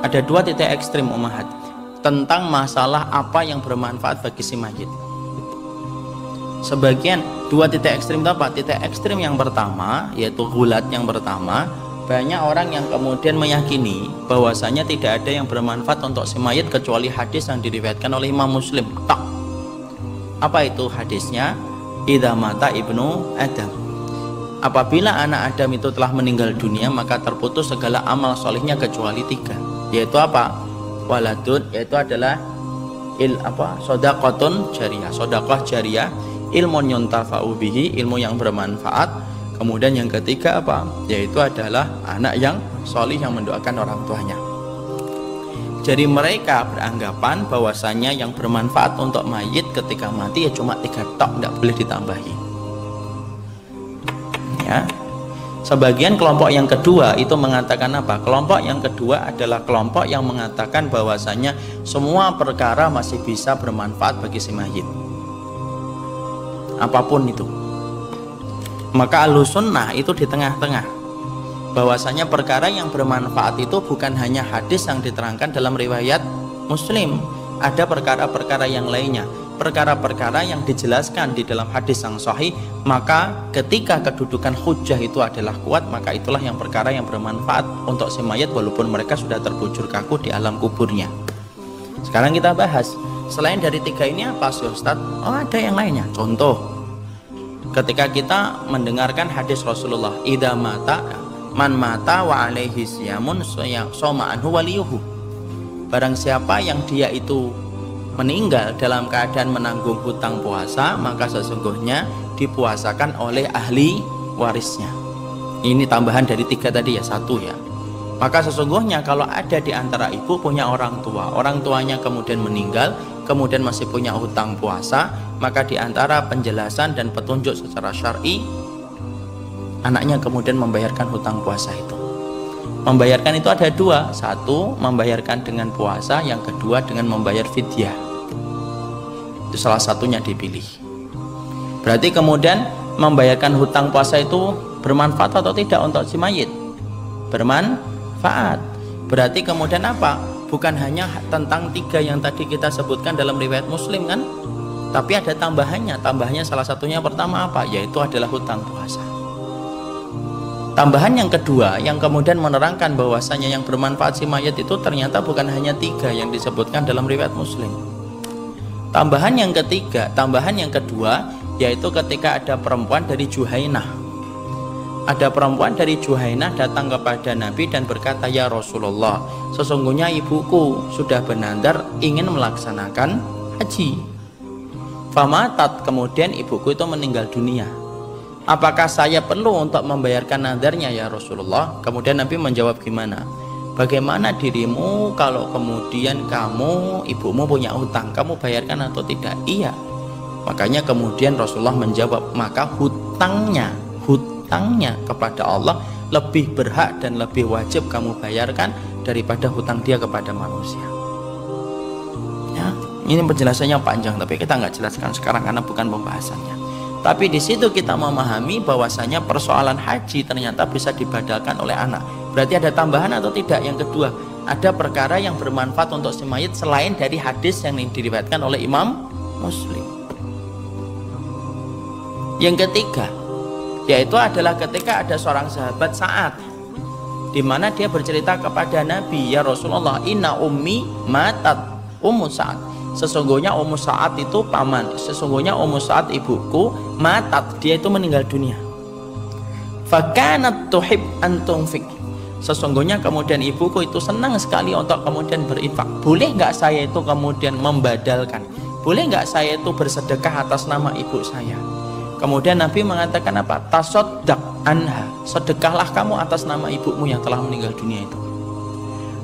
Ada dua titik ekstrim ummahat tentang masalah apa yang bermanfaat bagi si mayit. Sebagian dua titik ekstrim itu apa? Titik ekstrim yang pertama yaitu gulat yang pertama, banyak orang yang kemudian meyakini bahwasanya tidak ada yang bermanfaat untuk si mayit kecuali hadis yang diriwayatkan oleh Imam Muslim. Tak. Apa itu hadisnya? Idza mata ibnu Adam. Apabila anak Adam itu telah meninggal dunia, maka terputus segala amal solehnya kecuali tiga. Yaitu apa? Waladun, yaitu adalah sodaqotun jariyah, sodaqah jariyah, ilmun yuntafa'u bihi, ilmu yang bermanfaat. Kemudian yang ketiga apa? Yaitu adalah anak yang solih yang mendoakan orang tuanya. Jadi mereka beranggapan bahwasanya yang bermanfaat untuk mayit ketika mati ya cuma 3 tok, tidak boleh ditambahi. Ya. Sebagian kelompok yang kedua itu mengatakan apa? Kelompok yang kedua adalah kelompok yang mengatakan bahwasanya semua perkara masih bisa bermanfaat bagi si mayit. Apapun itu. Maka Ahlussunnah itu di tengah-tengah. Bahwasanya perkara yang bermanfaat itu bukan hanya hadis yang diterangkan dalam riwayat Muslim, ada perkara-perkara yang lainnya, perkara-perkara yang dijelaskan di dalam hadis yang sahih. Maka ketika kedudukan hujjah itu adalah kuat, maka itulah yang perkara yang bermanfaat untuk si mayat walaupun mereka sudah terbujur kaku di alam kuburnya. Sekarang kita bahas, selain dari 3 ini apa sih Ustaz? Oh, ada yang lainnya. Contoh, ketika kita mendengarkan hadis Rasulullah, idza mata man mata wa alaihi siyamun soma anhu waliyuhu. Barang siapa yang dia itu meninggal dalam keadaan menanggung hutang puasa, maka sesungguhnya dipuasakan oleh ahli warisnya. Ini tambahan dari 3 tadi ya, 1 ya. Maka sesungguhnya kalau ada di antara ibu punya orang tua, orang tuanya kemudian meninggal, kemudian masih punya hutang puasa, maka di antara penjelasan dan petunjuk secara syar'i, anaknya kemudian membayarkan hutang puasa itu. Membayarkan itu ada 2, 1 membayarkan dengan puasa, yang kedua dengan membayar fidyah. Itu salah satunya dipilih. Berarti kemudian membayarkan hutang puasa itu bermanfaat atau tidak untuk si mayit? Bermanfaat. Berarti kemudian apa? Bukan hanya tentang 3 yang tadi kita sebutkan dalam riwayat Muslim kan? Tapi ada tambahannya. Tambahannya salah satunya pertama apa? Yaitu adalah hutang puasa. Tambahan yang kedua yang kemudian menerangkan bahwasanya yang bermanfaat si mayat itu ternyata bukan hanya 3 yang disebutkan dalam riwayat Muslim. Tambahan yang ketiga, tambahan yang kedua, yaitu ketika ada perempuan dari Juhainah. Ada perempuan dari Juhainah datang kepada Nabi dan berkata, ya Rasulullah, sesungguhnya ibuku sudah bernadar ingin melaksanakan haji. Famatat, kemudian ibuku itu meninggal dunia. Apakah saya perlu untuk membayarkan nadarnya ya Rasulullah? Kemudian Nabi menjawab gimana? Bagaimana dirimu kalau kemudian ibumu punya hutang, kamu bayarkan atau tidak? Iya. Makanya kemudian Rasulullah menjawab, maka hutangnya kepada Allah lebih berhak dan lebih wajib kamu bayarkan daripada hutang dia kepada manusia. Ya, ini penjelasannya panjang, tapi kita nggak jelaskan sekarang karena bukan pembahasannya. Tapi di situ kita memahami bahwasanya persoalan haji ternyata bisa dibadalkan oleh anak. Berarti ada tambahan atau tidak? Yang kedua, ada perkara yang bermanfaat untuk si mayit selain dari hadis yang diriwayatkan oleh Imam Muslim. Yang ketiga, yaitu adalah ketika ada seorang sahabat Sa'ad, di mana dia bercerita kepada Nabi, ya Rasulullah, inna ummi matat, Ummu Sa'ad. Sesungguhnya Ummu Sa'ad itu paman, sesungguhnya Ummu Sa'ad ibuku matat, dia itu meninggal dunia. Fakanat tuhib an tunfik. Sesungguhnya kemudian ibuku itu senang sekali untuk kemudian berinfak. Boleh nggak saya itu kemudian membadalkan? Boleh nggak saya itu bersedekah atas nama ibu saya? Kemudian Nabi mengatakan apa? Tasoddaq anha, sedekahlah kamu atas nama ibumu yang telah meninggal dunia itu.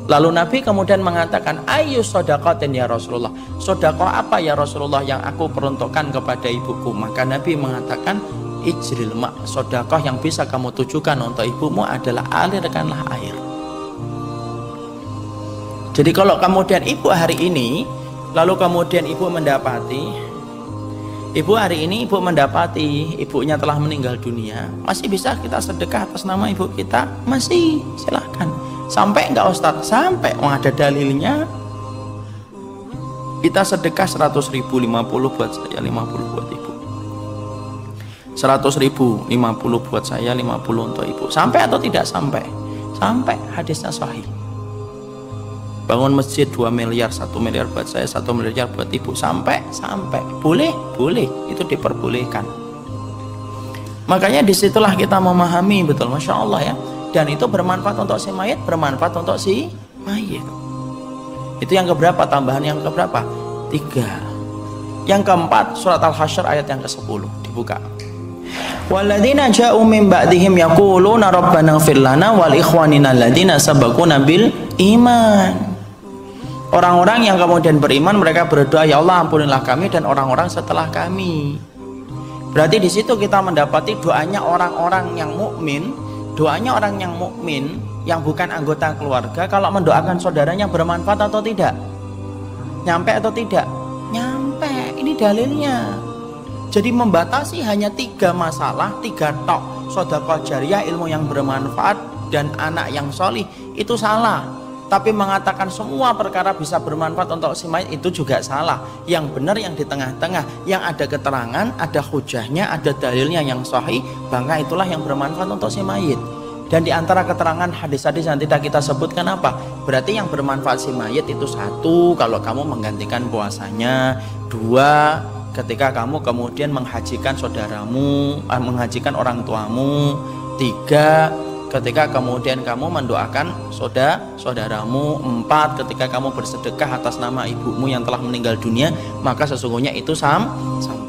Lalu Nabi kemudian mengatakan, ayu sodaqatin ya Rasulullah, sodakoh apa ya Rasulullah yang aku peruntukkan kepada ibuku? Maka Nabi mengatakan, ijril mak, sodakoh yang bisa kamu tujukan untuk ibumu adalah alirkanlah air. Jadi kalau kemudian ibu hari ini, lalu kemudian ibu mendapati ibunya telah meninggal dunia, masih bisa kita sedekah atas nama ibu kita? Masih, silahkan. Sampai enggak Ustaz? Sampai. Ada dalilnya. Kita sedekah 100.000, 50 buat saya, 50 buat ibu. 100.000, 50 buat saya, 50 untuk ibu. Sampai atau tidak sampai? Sampai, hadisnya sahih. Bangun masjid 2 miliar, 1 miliar buat saya, 1 miliar buat ibu. Sampai. Boleh, itu diperbolehkan. Makanya disitulah kita memahami betul, Masya Allah ya. Dan itu bermanfaat untuk si mayit, bermanfaat untuk si mayit. Itu yang keberapa? Tambahan yang keberapa? 3. Yang keempat, surat Al-Hasyr ayat yang ke-10 dibuka. Walladzina ja'u min ba'dihim yaquluna rabbana ighfir lana wal ikhwanina alladzina sabaquna bil iman. Orang-orang yang kemudian beriman, mereka berdoa, ya Allah ampunilah kami dan orang-orang setelah kami. Berarti di situ kita mendapati doanya orang-orang yang mukmin, doanya orang yang mukmin yang bukan anggota keluarga, kalau mendoakan saudaranya bermanfaat atau tidak? Nyampe atau tidak? Nyampe. Ini dalilnya. Jadi membatasi hanya 3 masalah, 3 tok, sedekah jariah, ilmu yang bermanfaat, dan anak yang solih, itu salah. Tapi mengatakan semua perkara bisa bermanfaat untuk si mayit, itu juga salah. Yang benar yang di tengah-tengah, yang ada keterangan, ada hujahnya, ada dalilnya yang sahih, maka itulah yang bermanfaat untuk si mayit. Dan di antara keterangan hadis-hadis yang tidak kita sebutkan apa? Berarti yang bermanfaat si mayit itu 1, kalau kamu menggantikan puasanya. 2, ketika kamu kemudian menghajikan saudaramu, menghajikan orang tuamu. 3, ketika kemudian kamu mendoakan saudaramu. 4, ketika kamu bersedekah atas nama ibumu yang telah meninggal dunia, maka sesungguhnya itu sampai.